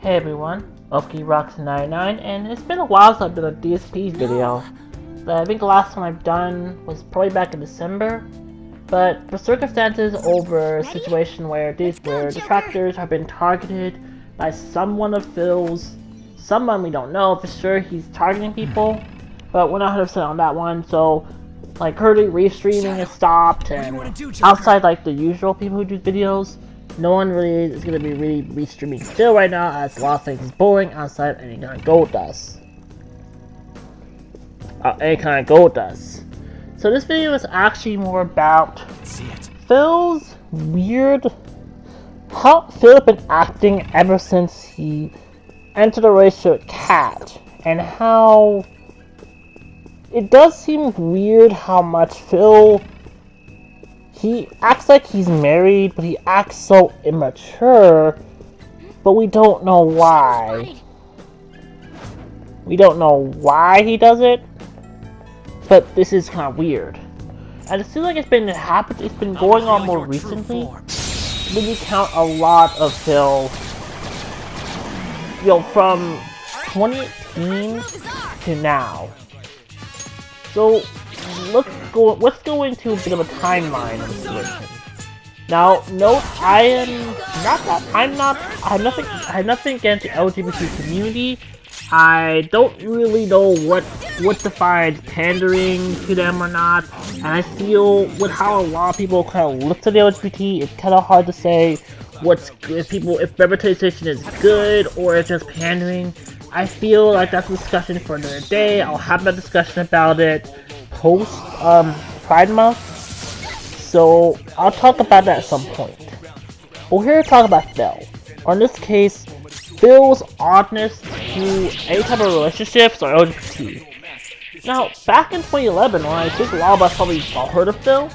Hey everyone, OkiRocks99, and it's been a while since I've done a DSP video. I think the last time I've done was probably back in December, but for circumstances over a situation where detractors have been targeted by someone of Phil's, someone we don't know for sure he's targeting people, but we're not 100% on that one, so like currently restreaming has stopped, and outside like the usual people who do videos, no one really is going to be really restreaming still right now, as a lot of things is boring outside any kind of gold dust. So this video is actually more about Phil's weird, how Phil has been acting ever since he entered a relationship with Kat, and how it does seem weird how much Phil, he acts like he's married, but he acts so immature, but we don't know why. We don't know why he does it, but this is kind of weird. And it seems like it's been going on more recently, when you count a lot of Phil, from 2018 to now. So let's go into a bit of a timeline of the situation. Now, note, I have nothing against the LGBT community. I don't really know what defines pandering to them or not, and I feel with how a lot of people kind of look to the LGBT, it's kind of hard to say if representation is good or if just pandering. I feel like that's a discussion for another day. I'll have that discussion about it post Pride Month, so I'll talk about that at some point. But we're here to talk about Phil, or in this case, Phil's oddness to any type of relationships or LGBT. Now, back in 2011, when I think a lot of us probably heard of Phil,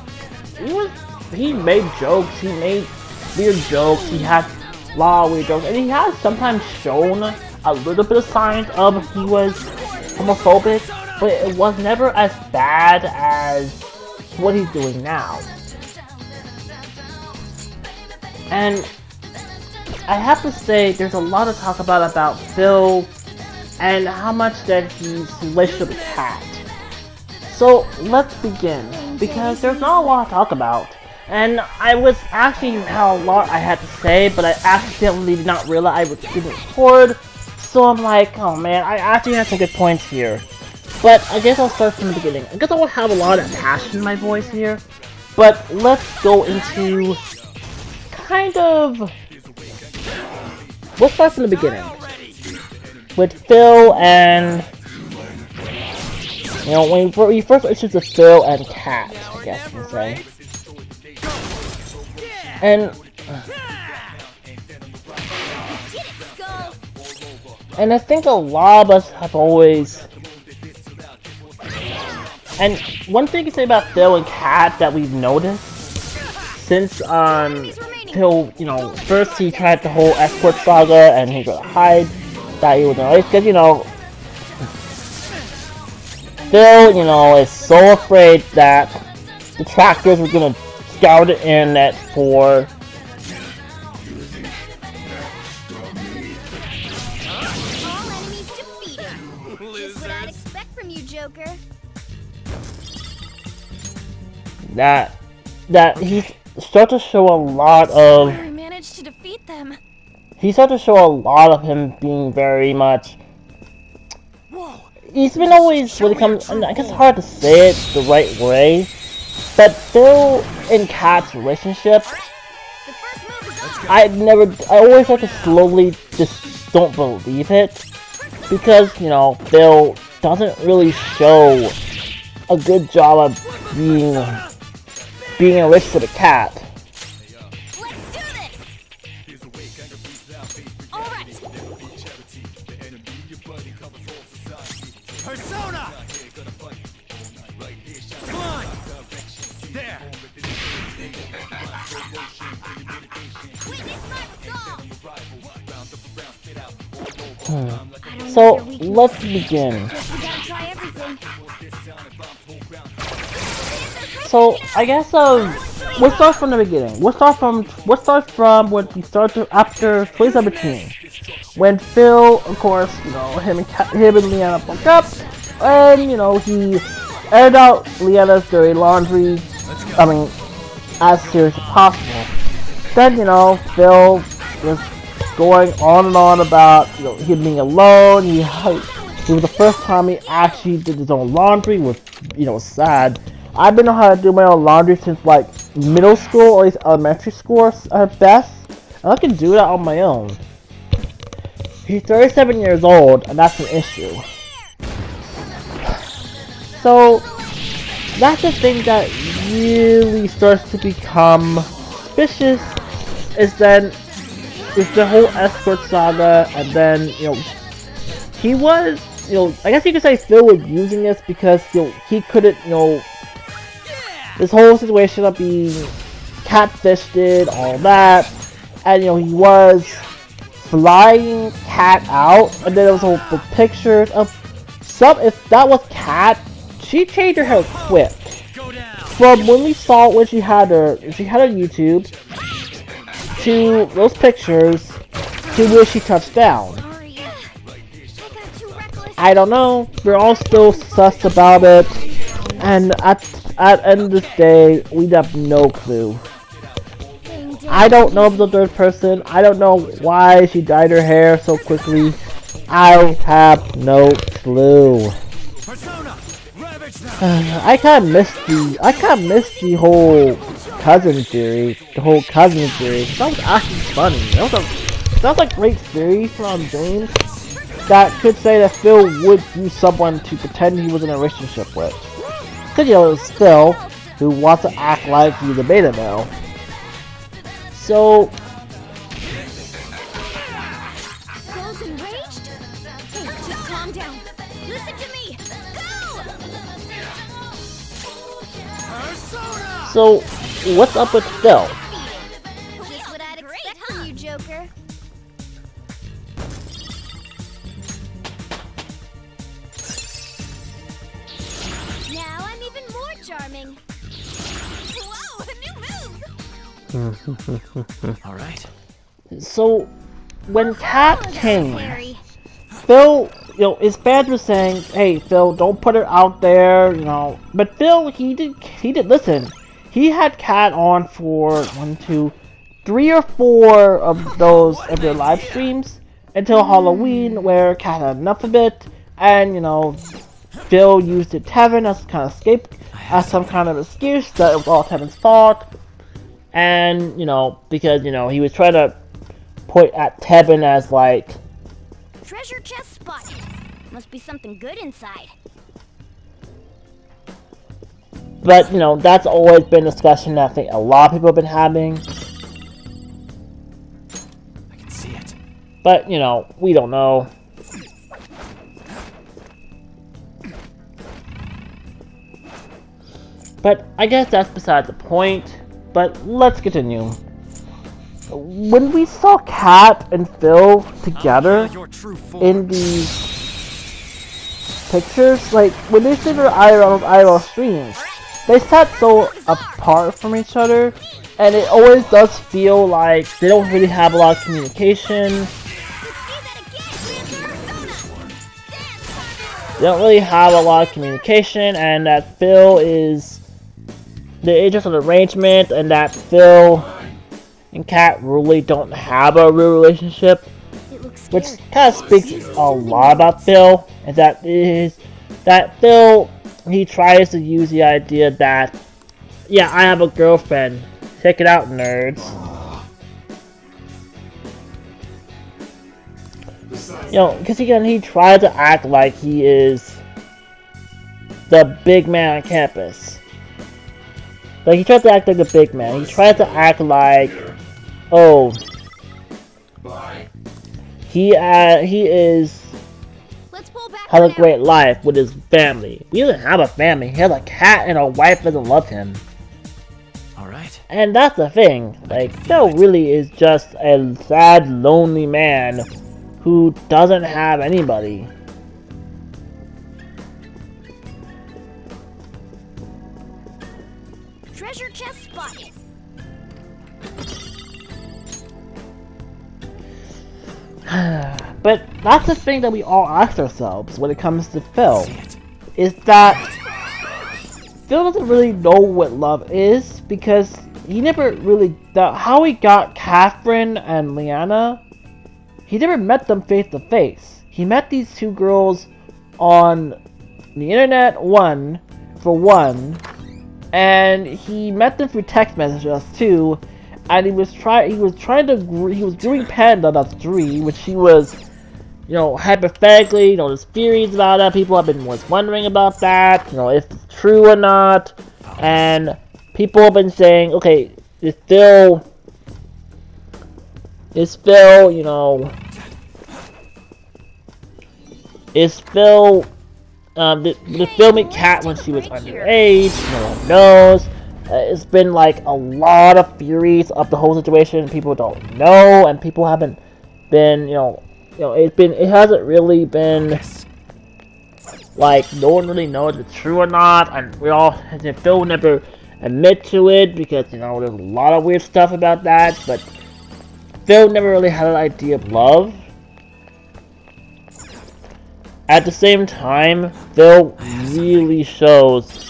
he made jokes, he made weird jokes, he had a lot of weird jokes, and he has sometimes shown a little bit of signs of he was homophobic, but it was never as bad as what he's doing now. And I have to say, there's a lot to talk about Phil and how much that he's relationship with Kat. So let's begin, because there's not a lot to talk about. And I was actually had a lot I had to say, but I accidentally did not realize I didn't record. So I'm like, oh man, I actually have some good points here. But I guess I'll start from the beginning. I guess I won't have a lot of passion in my voice here. But let's go into let's start from the beginning. With Phil and, when we first introduced to Phil and Kat, I guess you can say. And I think a lot of us have always... And one thing to say about Phil and Kat that we've noticed since Phil, first he tried the whole escort saga and he got to hide that he was in a race, because Phil, is so afraid that the trackers were gonna scour the internet for that he started to show a lot of. We managed to defeat them. He started to show a lot of him being very much. He's been always, when it comes, and I guess it's hard to say it the right way, but Phil and Kat's relationship, I always have to slowly just don't believe it, because Phil doesn't really show a good job of being in a relationship with a Kat. Persona! Climb! There! So, let's begin. So, I guess, we'll start from the beginning. We'll start from when we started after 2017. when Phil, of course, you know, him and Leanna broke up, and you know, he aired out Leanna's dirty laundry. I mean, as serious as possible. Then, you know, Phil was going on and on about, you know, him being alone. It was the first time he actually did his own laundry, was, you know, sad. I've been knowing how to do my own laundry since like middle school or at least elementary school at best, and I can do that on my own. He's 37 years old, and that's an issue. So that's the thing that really starts to become suspicious, is the whole escort saga, and then, you know, he was, you know, I guess you could say Phil was using this because, you know, he couldn't, you know, this whole situation of being catfished, all that, and, you know, he was flying Kat out, and then there was all the pictures of if that was Kat, she changed her hair quick. From when we saw when she had her YouTube, to those pictures, to where she touched down. I don't know, we're all still sus about it, and at end of this day, we have no clue. I don't know if the third person, I don't know why she dyed her hair so quickly, I have no clue. I kinda missed the whole cousin theory, That was actually funny. That was a great theory from James that could say that Phil would use someone to pretend he was in a relationship with. Because, you know, it's Phil, who wants to act like he's a beta male. So, Girls enraged? Hey, just calm down. Listen to me. Go! so what's up with Phil? Just what I'd expect from you, Joker. Now I'm even more charming. Whoa, a new move! All right. So, when Kat Oh, came, Harry. Phil, you know, his fans were saying, "Hey, Phil, don't put her out there," you know. But Phil, he did listen. He had Kat on for 1, 2, 3 or 4 of their live streams until Halloween, where Kat had enough of it, and you know, Phil used it Tevin as some kind of excuse that it was all Tevin's fault, and you know, because you know he was trying to point at Tevin as like, Treasure chest spotted. Must be something good inside. but you know, that's always been a discussion that I think a lot of people have been having. I can see it. But, you know, we don't know. But I guess that's beside the point. But let's continue. When we saw Kat and Phil together in the pictures, like when they did their IRL streams, they sat so apart from each other, and it always does feel like they don't really have a lot of communication. They don't really have a lot of communication, and that Phil is the agent of the arrangement, and that Phil and Kat really don't have a real relationship, which kind of speaks a lot about Phil, and that Phil, he tries to use the idea that, yeah, I have a girlfriend, check it out, nerds. You know, because he tries to act like he is the big man on campus. Like, he tries to act like the big man. He tries to act like, oh, he has a great life with his family. He doesn't have a family. He has a cat and a wife that doesn't love him. Alright. And that's the thing. Like, Phil really is just a sad, lonely man who doesn't have anybody. Treasure chest spotted. But that's the thing that we all ask ourselves when it comes to Phil, See it. is that Phil doesn't really know what love is, because he never really, how he got Catherine and Liana, he never met them face to face. He met these two girls on the internet, for one, and he met them through text messages too, and he was doing Panda, that's 3, which he was, hypothetically, there's theories about that, people have been wondering about that, if it's true or not, and people have been saying, okay, is Phil, did Phil meet Kat when she was underage? No one knows. It's been like a lot of theories of the whole situation. People don't know, and people haven't been, it hasn't really been like no one really knows if it's true or not, and Phil will never admit to it because there's a lot of weird stuff about that. But Phil never really had an idea of love. At the same time, Phil really shows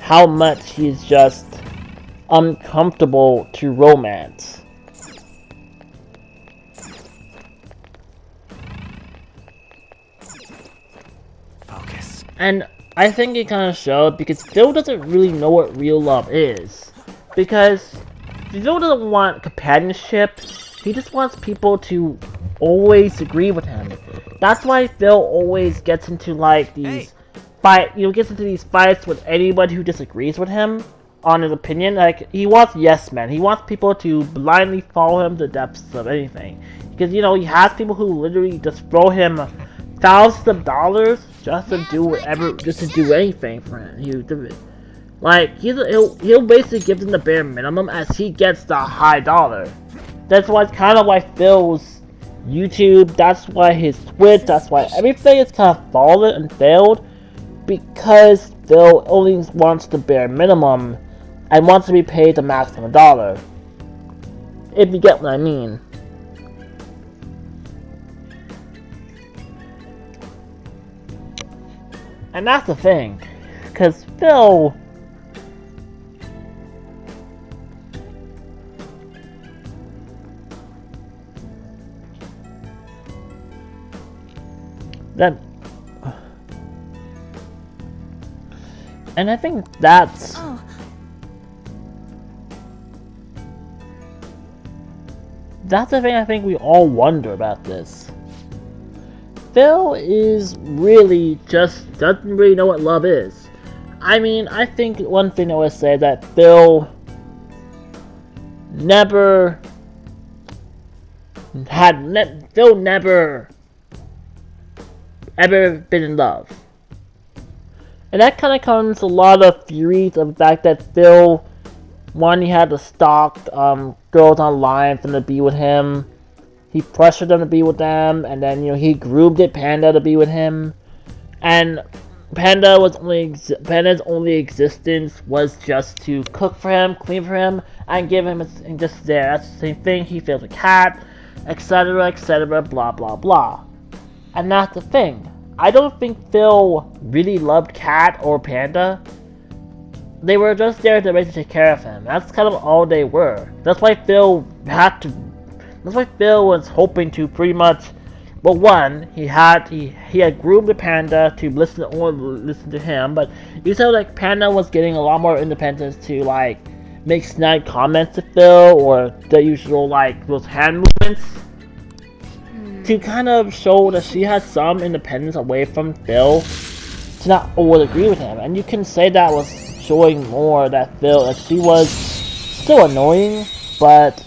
how much he's just uncomfortable to romance. Focus. And I think it kind of showed because Phil doesn't really know what real love is. Because Phil doesn't want companionship, he just wants people to always agree with him. That's why Phil always gets into like these gets into these fights with anybody who disagrees with him on his opinion. Like, he wants yes men. He wants people to blindly follow him to the depths of anything. Because he has people who literally just throw him thousands of dollars just to do anything for him. He'll basically give them the bare minimum as he gets the high dollar. That's why it's kind of why Phil's YouTube, that's why his Twitch, that's why everything is kind of fallen and failed, because Phil only wants the bare minimum and wants to be paid the maximum dollar. If you get what I mean. And that's the thing, because Phil, and I think that's the thing I think we all wonder about this. Phil is really just doesn't really know what love is. I mean, I think one thing I would say that Phil never ever been in love. And that kind of comes a lot of theories of the fact that Phil, one, he had to stalk girls online for them to be with him. He pressured them to be with them, and then he groomed Panda to be with him. And Panda's only existence was just to cook for him, clean for him, and give him just there. That's the same thing. He feels a cat, etc., etc., blah blah blah. And that's the thing. I don't think Phil really loved Cat or Panda. They were just there to basically take care of him. That's kind of all they were. That's why Phil was hoping to pretty much. Well, one, he had groomed the Panda to listen to him, but you said like Panda was getting a lot more independence to like make snide comments to Phil or the usual like those hand movements. To kind of show that she has some independence away from Phil, to not always agree with him. And you can say that was showing more that she was still annoying, but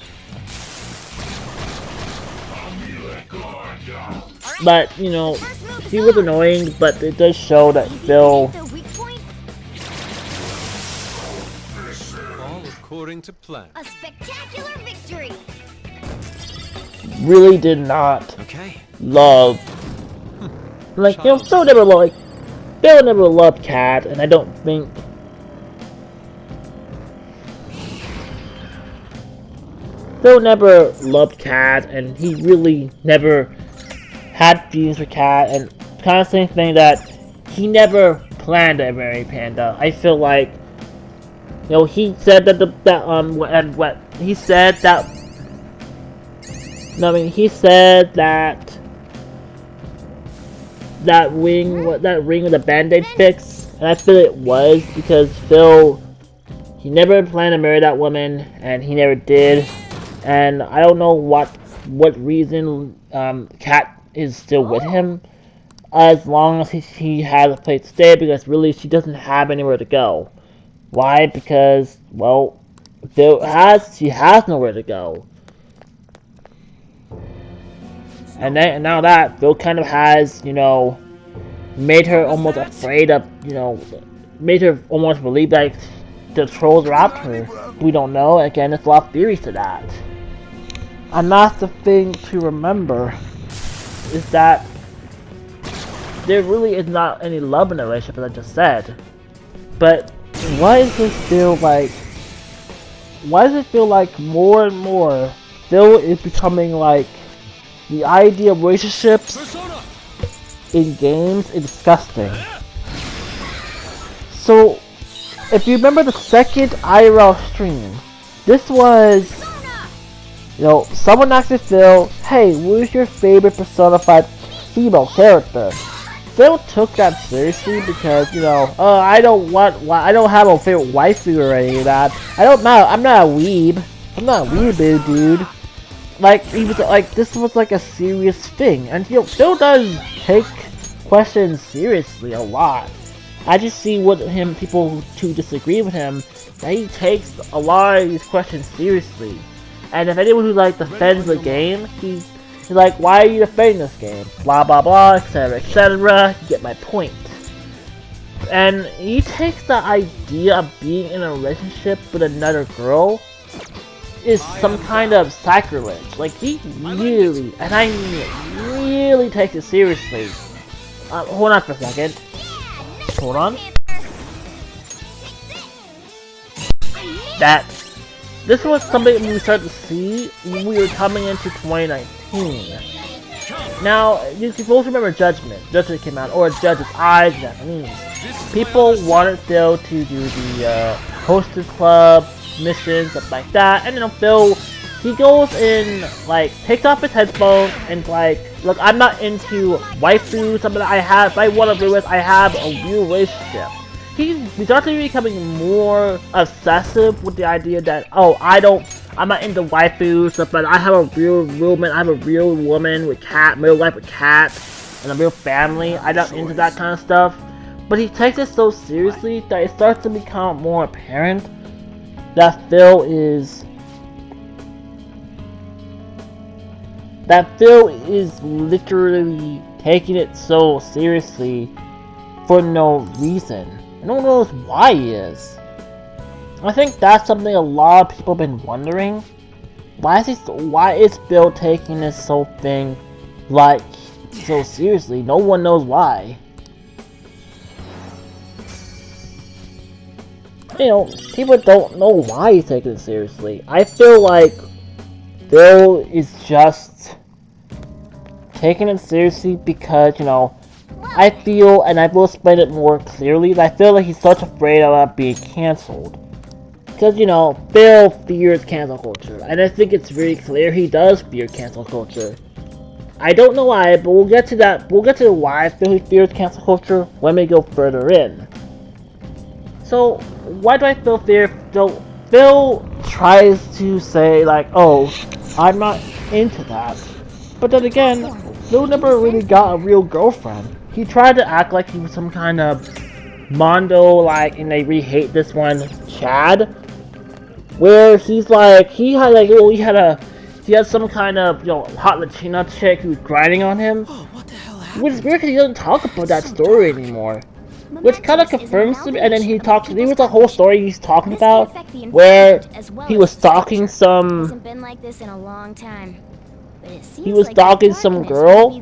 she was annoying, but it does show that Phil, All according to plan. A spectacular victory. really did not love. Like, Phil never loved Cat, and I don't think. Phil never loved Kat, and he really never had feelings for Kat, and kind of same thing that he never planned to marry Panda. I feel like, he said that what he said that. No, I mean, he said that ring with the Band-Aid fix, and I feel it was because Phil, he never planned to marry that woman, and he never did. And I don't know what reason Kat is still with him, as long as he has a place to stay, because really she doesn't have anywhere to go. Why? Because, well, she has nowhere to go. And now that Phil kind of has, made her almost afraid of, made her almost believe that the trolls are after her. We don't know. Again, there's a lot of theories to that. And that's the thing to remember, is that there really is not any love in the relationship, as I just said. But why does it feel like more and more Phil is becoming like the idea of relationships in games is disgusting. So, if you remember the second IRL stream, this was, someone asked Phil, hey, who's your favorite Persona 5 female character? Phil took that seriously because, I don't have a favorite waifu or any of that. I'm not a weeb. I'm not a weeb, dude. Like, he was like, this was like a serious thing, and Phil does take questions seriously a lot. I just see people who disagree with him, that he takes a lot of these questions seriously. And if anyone who defends the game, he's like, why are you defending this game? Blah blah blah, etc. etc. You get my point. And he takes the idea of being in a relationship with another girl is some kind of sacrilege. Like, he really, and I mean it, really takes it seriously. Hold on for a second. Hold on. This was something we started to see when we were coming into 2019. Now, you both remember Judgment. Judgment came out, or Judge's Eyes, Japanese. People wanted Phil to do the hosted club missions, stuff like that, and Phil, he goes in, takes off his headphones, and look, I'm not into waifu, something that if I want to be with, I have a real relationship. He started becoming more obsessive with the idea that, I'm not into waifus, but I have a real woman, I have a real woman with real life with cat, and a real family. I'm not into that kind of stuff. But he takes it so seriously that it starts to become more apparent that Phil is literally taking it so seriously for no reason. No one knows why he is. I think that's something a lot of people have been wondering. Why is Phil taking this whole thing so seriously? No one knows why. People don't know why he's taking it seriously. I feel like Phil is just taking it seriously because, I feel, and I will explain it more clearly, that I feel like he's such afraid about being cancelled. Because, Phil fears cancel culture, and I think it's very clear he does fear cancel culture. I don't know why, but we'll get to that. We'll get to why Phil fears cancel culture when we go further in. So, why do I feel fear? So, Phil tries to say, I'm not into that. But then again, Phil never really got a real girlfriend. He tried to act like he was some kind of Mondo, and I really hate this one, Chad. Where he had some kind of, hot Latina chick who was grinding on him. What the hell happened? Which is weird because he doesn't talk about that story anymore. Which kind of confirms to me, and then he was a whole story he's talking about, where he was stalking some, he was stalking some girl,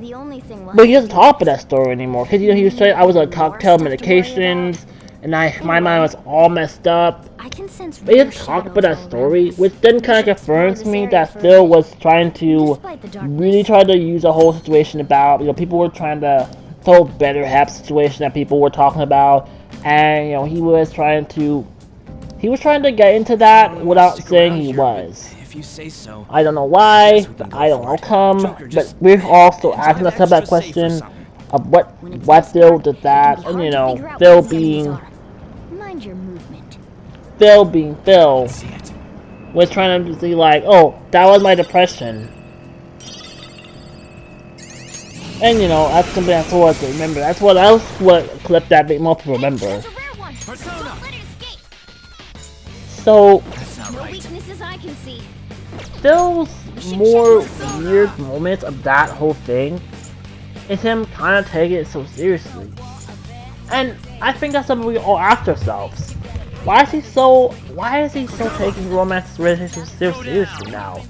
but he doesn't talk about that story anymore, because he was saying I was on cocktail medications, and my mind was all messed up. I can sense They rare just talked shadows about that all story, around us. which then We kind of should explore confirms this to me area that further. Phil was trying to Despite the darkness. really try to use the whole situation about, people were trying to throw better half situation that people were talking about, and he was trying to get into that without saying he was. If you say so. I don't know why, but I don't know how come, but we're also asking ourselves that question of what When it's this Phil dark, did it that, can be and hard to figure out Phil where the enemies being are. Mind your movement. Phil See it. was trying to see like, oh, that was my depression. And that's something that's what to remember. That's what clip that made most people remember. That's a rare one. Don't let it escape. So That's not No right. weaknesses I can see. Phil's more weird moments of that whole thing is him kind of taking it so seriously. And I think that's something we all ask ourselves. Why is he so taking romance relationships so seriously now?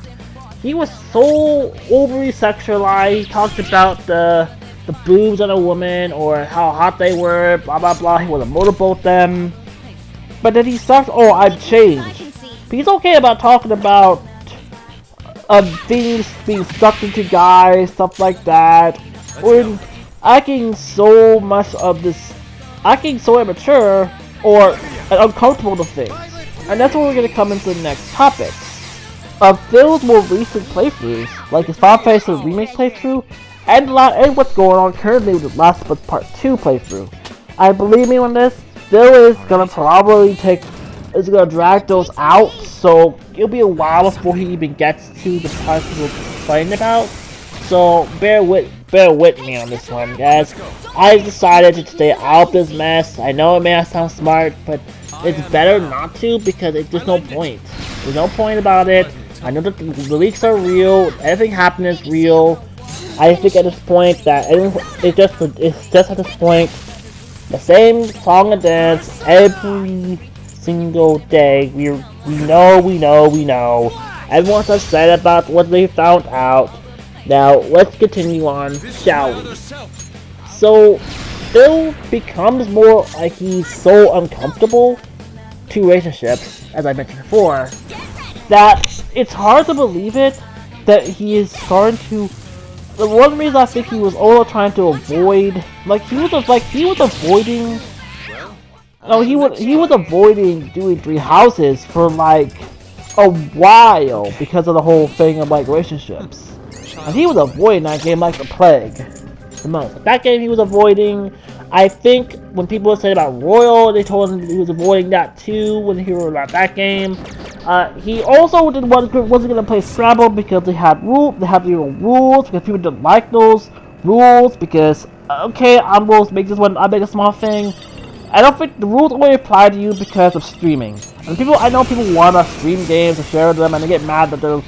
He was so overly sexualized. He talked about the boobs on a woman or how hot they were, blah blah blah. He wanted to motorboat them. But then he starts, oh, I've I changed. can see. He's okay about talking about things being sucked into guys, stuff like that. Or acting so immature or uncomfortable to things. And that's where we're gonna come into the next topic. Of Phil's more recent playthroughs, like his Final Fantasy Remake playthrough, and what's going on currently with the Last of Us Part 2 playthrough. I believe me on this, Phil is gonna drag those out, so it'll be a while before he even gets to the parts we're complaining about. So bear with me on this one, guys. I decided to stay out of this mess. I know it may not sound smart, but it's better not to because there's no point. There's no point about it. I know that the leaks are real. Everything happening is real. I think at this point that it's just at this point the same song and dance every single day. We know. Everyone's upset about what they found out. Now let's continue on, shall we? So Phil becomes more like he's so uncomfortable to relationships, as I mentioned before, that it's hard to believe it that he is starting to. The one reason I think he was all trying to avoid, he was avoiding. No, he was avoiding doing Three Houses for like a while because of the whole thing of relationships, and he was avoiding that game like the plague. The most. That game he was avoiding. I think when people said about Royal, they told him he was avoiding that too when he heard about that game. He also wasn't going to play Scrabble because they had their own rules, because people didn't like those rules, because, okay, I'm going to make this one, I'll make a small thing. I don't think the rules only apply to you because of streaming. And I know people want to stream games and share them, and they get mad that the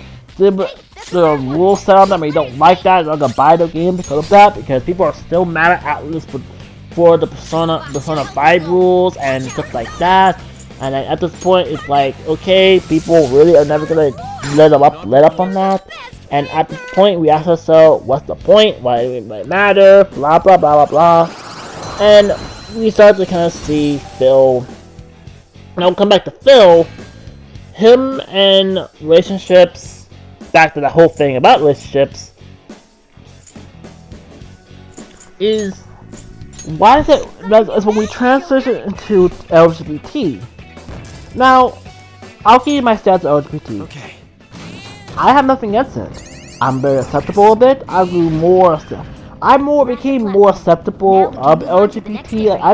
rules set on them, and you don't like that, you're not going to buy the game because of that, because people are still mad at Atlas for the Persona 5 rules and stuff like that. And at this point, it's like, okay, people really are never gonna let up on that. And at this point, we ask ourselves, what's the point? Why it might matter? Blah blah blah blah blah. And we start to kind of see Phil. Now we'll come back to Phil. Him and relationships. Back to the whole thing about relationships. Is why is it as when we transition into LGBT? Now, I'll give you my stats of LGBT. Okay. I have nothing against it. I'm very acceptable of it. I became more acceptable of LGBT. I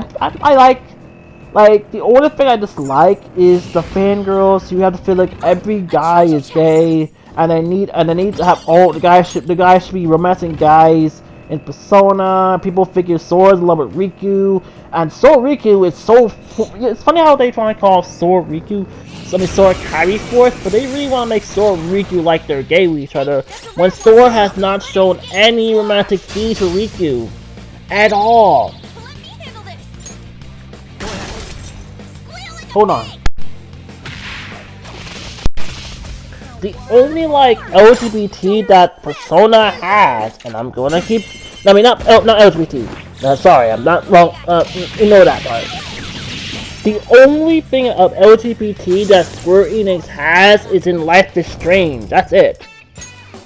like the only thing I dislike is the fangirls. You have to feel like every guy is gay, and they need to have all the guys should be romancing guys. In Persona, people figure Sora's in love with Riku, and Riku is so. It's funny how they try to call Sora Riku, Sora Kairi Force, but they really want to make Sora Riku like they're gay with each other, when Sora has not shown any romantic feelings for Riku at all. Hold on. The only LGBT that Persona has, and I'm gonna keep. I mean, not LGBT. Sorry, I'm not wrong. Ignore that part. The only thing of LGBT that Square Enix has is in Life is Strange. That's it.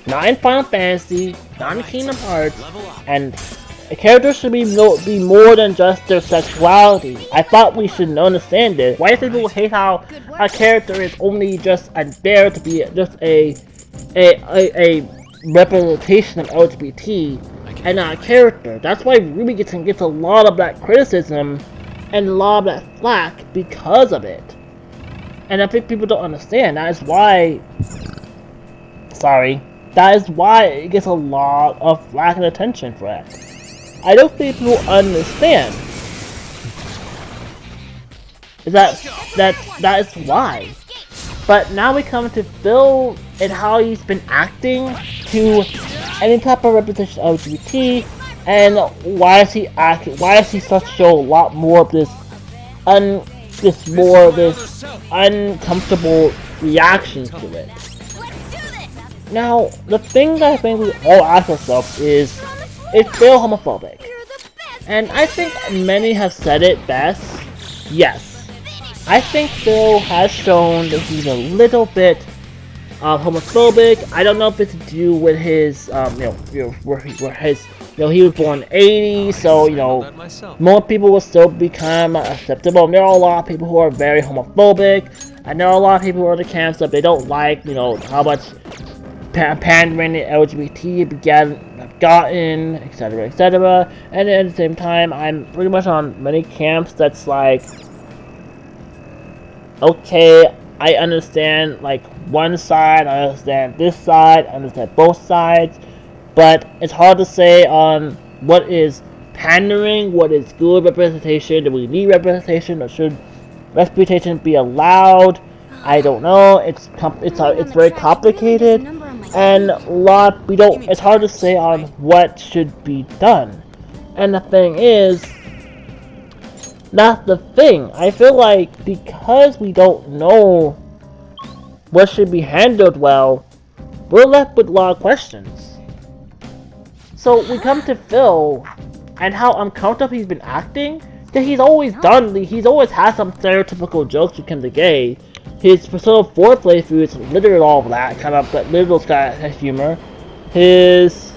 Not in Final Fantasy, not in Kingdom Hearts, and a character should be more than just their sexuality. I thought we should understand it. Why do people hate how a character is only just there to be just a representation of LGBT and not a character? That's why Ruby gets a lot of that criticism and a lot of that flack because of it. And I think people don't understand. That is why. Sorry. That is why it gets a lot of flack and attention for that. I don't think people understand. That is why. But now we come to Phil and how he's been acting to any type of representation of LGBT, and why is he such show a lot more of this uncomfortable reaction to it. Now, the thing that I think we all ask ourselves is Phil homophobic? And I think many have said it best. Yes. I think Phil has shown that he's a little bit homophobic. I don't know if it's to do with his, he was born in the 80s, so, more people will still become acceptable. And there are a lot of people who are very homophobic. And there are a lot of people who are in the camps that they don't like, how much pandering the LGBT gotten, etc., etc. And at the same time, I'm pretty much on many camps that's like, okay, I understand like one side, I understand this side, I understand both sides, but it's hard to say on what is pandering, what is good representation. Do we need representation, or should representation be allowed? I don't know. It's very complicated, and it's hard to say on what should be done. And the thing is, that's the thing. I feel like because we don't know what should be handled well, we're left with a lot of questions. So we come to Phil and how uncomfortable he's been acting. That he's always had some stereotypical jokes when it comes to gay. His Persona 4 playthrough is literally all of that kind of literal kind of humor. His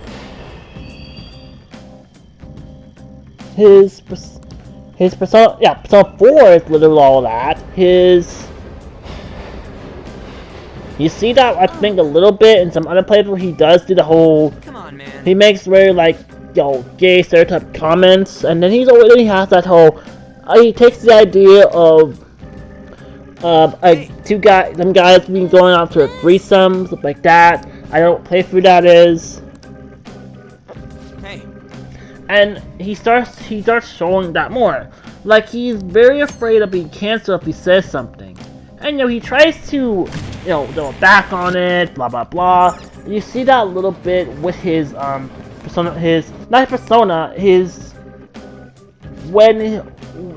Persona 4 is literally all of that. You see that I think a little bit in some other playthroughs. He does do the whole. Come on, man. He makes very gay stereotype comments, and then he has that whole. He takes the idea of some guys being going out to a threesome, stuff like that. I don't know what playthrough that is. Hey. And he starts showing that more. Like he's very afraid of being canceled if he says something. And he tries to go back on it, blah blah blah. You see that a little bit with his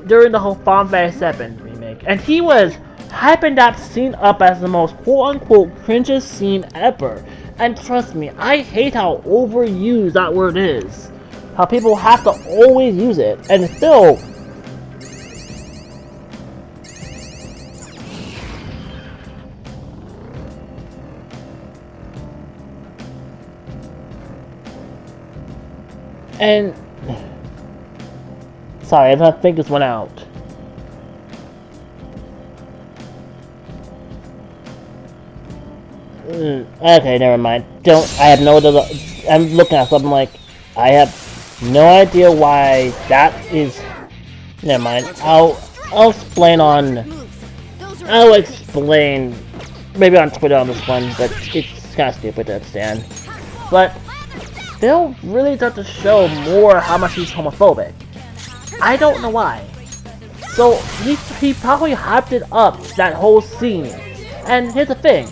during the whole Final Fantasy 7 remake, and he was hyping that scene up as the most quote-unquote cringiest scene ever. And trust me, I hate how overused that word is. How people have to always use it, and still. And sorry, I think this went out. Okay, never mind. I have no other. I'm looking at something like I have no idea why that is. Never mind. I'll explain on. I'll explain maybe on Twitter on this one, but it's kind of stupid to understand. But they'll really start to show more how much he's homophobic. I don't know why. So he probably hyped it up, that whole scene. And here's the thing.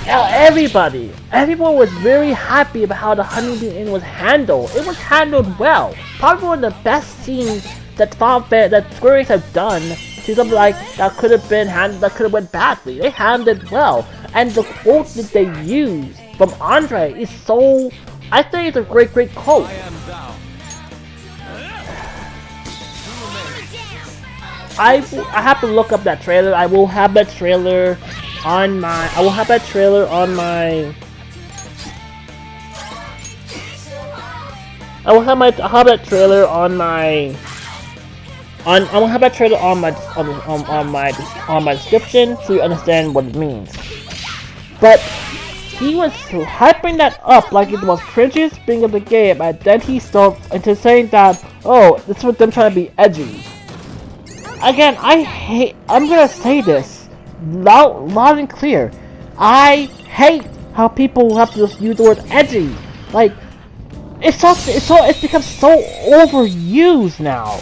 Everyone was very happy about how the Honeybee Inn was handled. It was handled well. Probably one of the best scenes that Square Enix have done to something like that could have went badly. They handled it well. And the quote that they used from Andre is so. I think it's a great quote. I have to look up that trailer. I will have that trailer on my. I will have that trailer on my. I will have that trailer on my. I will have that trailer on my description so you understand what it means. But he was hyping that up like it was cringiest thing of the game, and then he started into saying that, oh, this was them trying to be edgy. Again, I'm gonna say this loud and clear. I hate how people have to just use the word edgy. Like, it's become so overused now.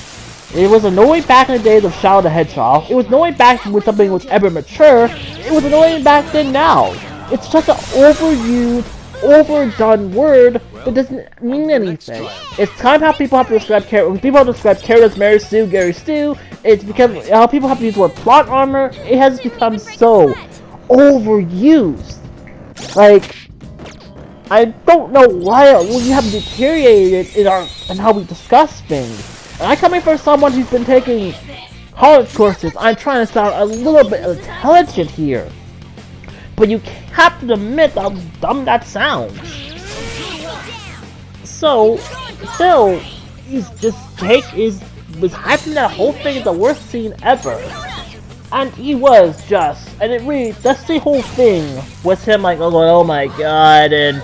It was annoying back in the days of Shadow the Hedgehog. It was annoying back when something was ever mature. It was annoying back then now. It's such an overused, overdone word that doesn't mean anything. It's kind of how people have to describe characters. When people have to describe characters, Mary Sue, Gary Stu, it's because how people have to use the word plot armor. It has become so overused. Like, I don't know why we have deteriorated in how we discuss things. And I coming from someone who's been taking college courses, I'm trying to sound a little bit intelligent here. But you have to admit how dumb that sounds. So, Phil, was hyping that whole thing as the worst scene ever. And he was just, and it really, that's the whole thing, was him like, oh my god, and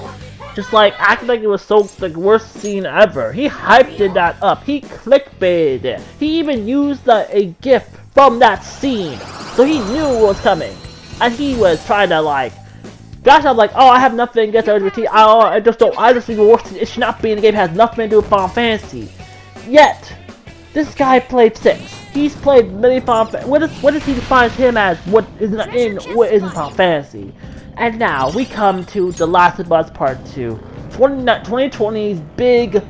just like acting like it was so the worst scene ever. He hyped that up. He clickbaited it. He even used a GIF from that scene, so he knew what was coming. And he was trying to like, gosh, I'm like, oh, I have nothing against LGBT. I just think the worst. It should not be in the game. It has nothing to do with Final Fantasy. Yet, this guy played 6. He's played many Final Fantasy. What does he define him as? What isn't Final Fantasy? And now we come to The Last of Us Part 2, 2020's big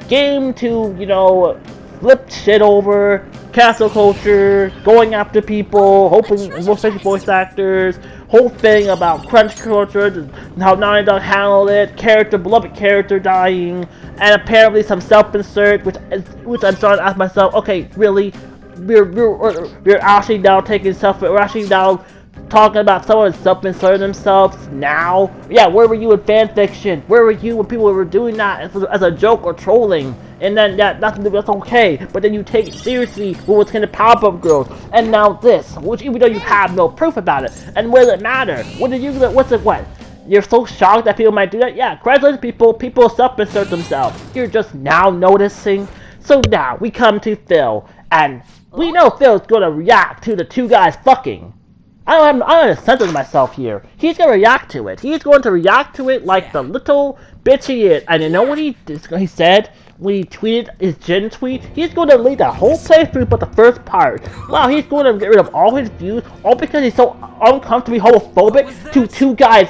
game to, you know, flip shit over, cancel culture, going after people, hoping especially voice actors, whole thing about crunch culture, how Naughty Dog handled it, beloved character dying, and apparently some self-insert, which I'm starting to ask myself, okay, really, we're actually now we're actually now talking about someone self-inserting themselves now? Yeah, where were you in fanfiction? Where were you when people were doing that as a joke or trolling? And then that's okay, but then you take it seriously with what's in the Powerpuff Girls, and now this, which even though you have no proof about it, and what does it matter? What? You're so shocked that people might do that? Yeah, congratulations people self-insert themselves. You're just now noticing. So now, we come to Phil, and we know Phil's gonna react to the two guys fucking. I'm gonna censor myself here. He's gonna react to it. He's going to react to it like the little bitch he is. And you know what he said when he tweeted his Jin tweet? He's going to delete the whole playthrough but the first part. Wow, he's going to get rid of all his views, all because he's so uncomfortably homophobic to two guys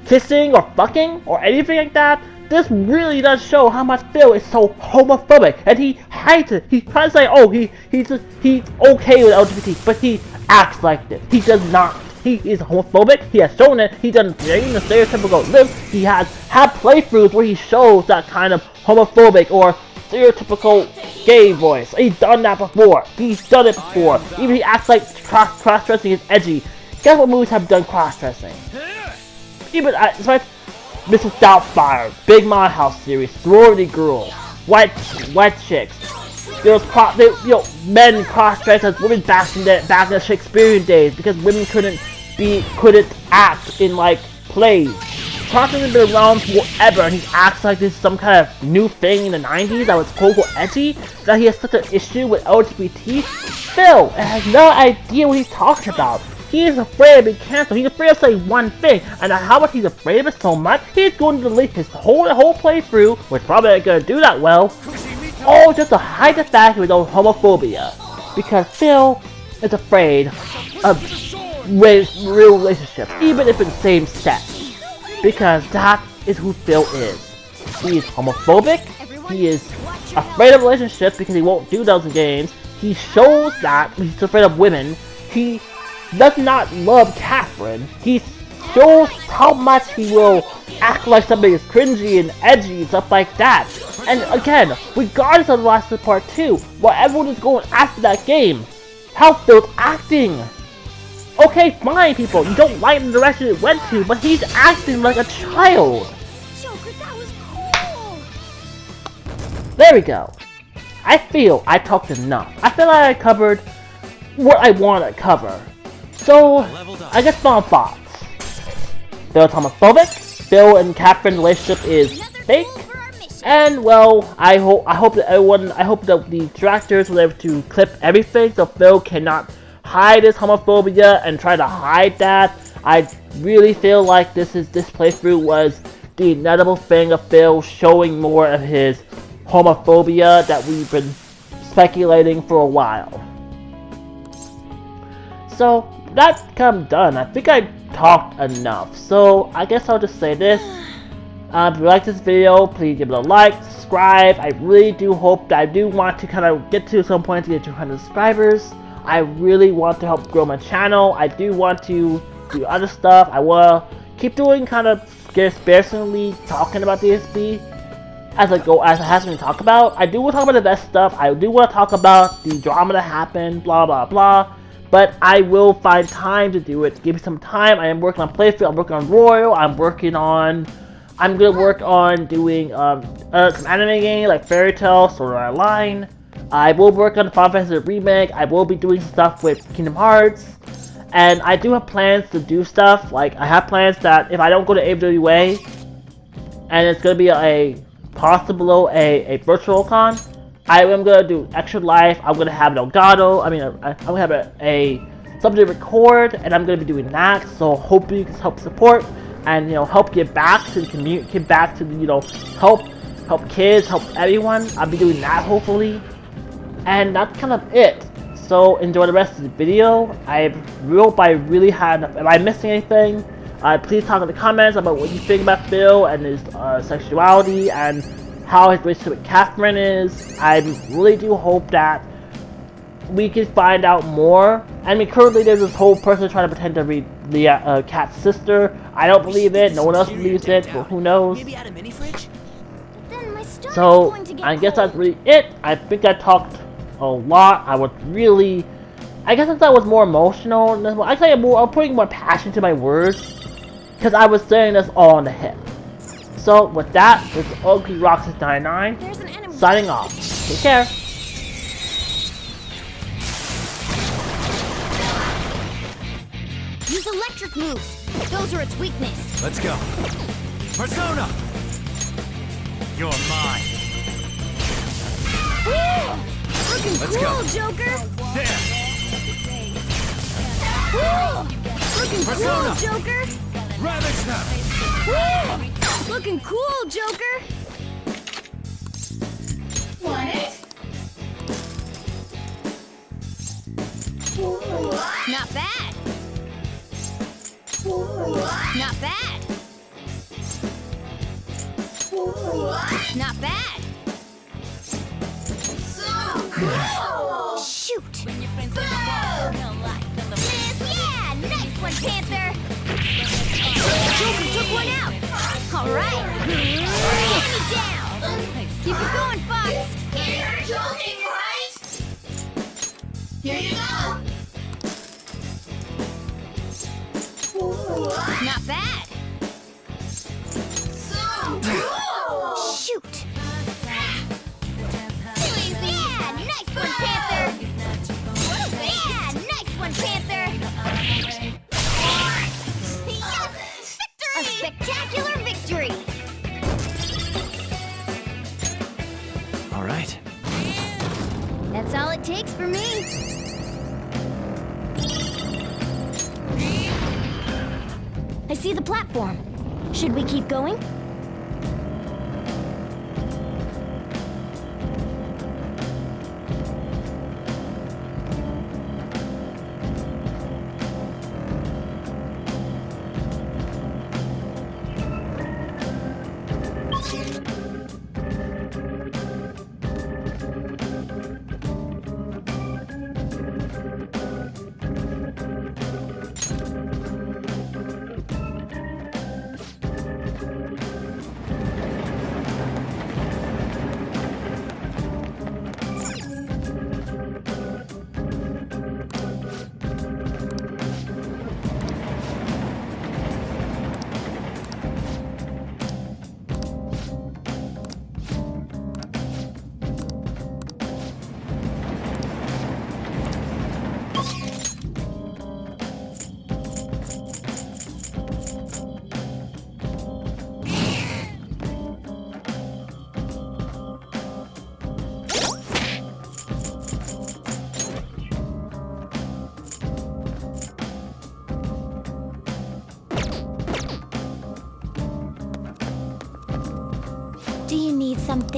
kissing or fucking or anything like that. This really does show how much Phil is so homophobic, and he hides it. He's trying to say, oh, he's okay with LGBT, but he acts like this. He does not. He is homophobic. He has shown it. He doesn't bring the stereotypical live. He has had playthroughs where he shows that kind of homophobic or stereotypical gay voice. He's done that before. He's done it before. Even he acts like cross-dressing is edgy. Guess what movies have done cross-dressing? Even Mrs. Doubtfire, Big My House series, Sorority Girls, White Chicks. Men cross-dressed as women back in the Shakespearean days because women couldn't act in like plays. Cross-dressing has been around forever, and he acts like this is some kind of new thing in the 90s that was quote-unquote edgy. That he has such an issue with LGBT. Phil has no idea what he's talking about. He is afraid of being canceled. He's afraid of saying one thing, and how much he's afraid of it so much, he's going to delete his whole playthrough, which probably ain't gonna do that well, all just to hide the fact of his own homophobia. Because Phil is afraid of real relationships, even if it's same sex. Because that is who Phil is. He is homophobic. He is afraid of relationships because he won't do those in games. He shows that he's afraid of women. He does not love Catherine. He shows how much he will act like something is cringy and edgy and stuff like that. And again, regardless of the last part 2, while everyone is going after that game, how Phil's acting. Okay, fine, people, you don't like the direction it went to, but he's acting like a child. Joker, that was cool! There we go. I feel I talked enough. I feel like I covered what I want to cover. So, I guess final thoughts. Phil's homophobic. Phil and Catherine's relationship is fake. And well, I hope that the directors were able to clip everything so Phil cannot hide his homophobia and try to hide that. I really feel like this playthrough was the inevitable thing of Phil showing more of his homophobia that we've been speculating for a while. So that's kind of done. I think I talked enough. So I guess I'll just say this. If you like this video, please give it a like, subscribe. I really do hope that I do want to kind of get to some point to get 200 subscribers. I really want to help grow my channel. I do want to do other stuff. I will keep doing kind of sparingly talking about DSP as I have something to talk about. I do want to talk about the best stuff. I do want to talk about the drama that happened, blah blah blah. But I will find time to do it. Give me some time. I am working on playthrough. I'm working on Royal. I'm gonna work on doing some anime game like Fairy Tail, Sword Art Online. I will work on the Final Fantasy remake. I will be doing stuff with Kingdom Hearts. And I do have plans to do stuff. Like, I have plans that if I don't go to AWA, and it's going to be a virtual con, I am going to do Extra Life. I'm going to have an Elgato. I'm going to have a something to record, and I'm going to be doing that. So hope you can help support and, help give back to the community, give back to the, help kids, help everyone. I'll be doing that hopefully. And that's kind of it. So enjoy the rest of the video. I hope I really had enough. Am I missing anything? Please talk in the comments about what you think about Phil and his sexuality and how his relationship with Catherine is. I really do hope that we can find out more. I mean, currently there's this whole person trying to pretend to be the Cat's sister. I don't believe it. No one else believes it. But who knows? So I guess that's really it. I think I talked a lot. I guess I thought it was more emotional. Actually, I'm putting more passion to my words because I was saying this all on the hip. So with that, this is Ugly Roxas 99 signing off. Take care. Use electric moves. Those are its weakness. Let's go. Persona! You're mine. Woo! Looking Let's cool, go. Joker. There! Woo! Looking Persona. cool, Joker. Ravage them! Woo! Looking cool, Joker. Want it? Not bad. Not bad. Not bad. Shoot! Yeah! Nice one, Panther! Joker took one out! Alright! Hand me down! Keep it going, Fox! You're joking, right? Here you go! Not bad! Shoot! Yeah! Nice one, Panther! Yeah! Nice one, Panther! Yes! Victory! A spectacular victory! All right. That's all it takes for me. I see the platform. Should we keep going?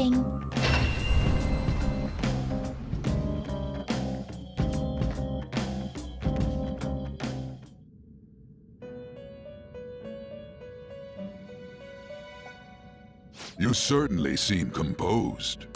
anything. You certainly seem composed.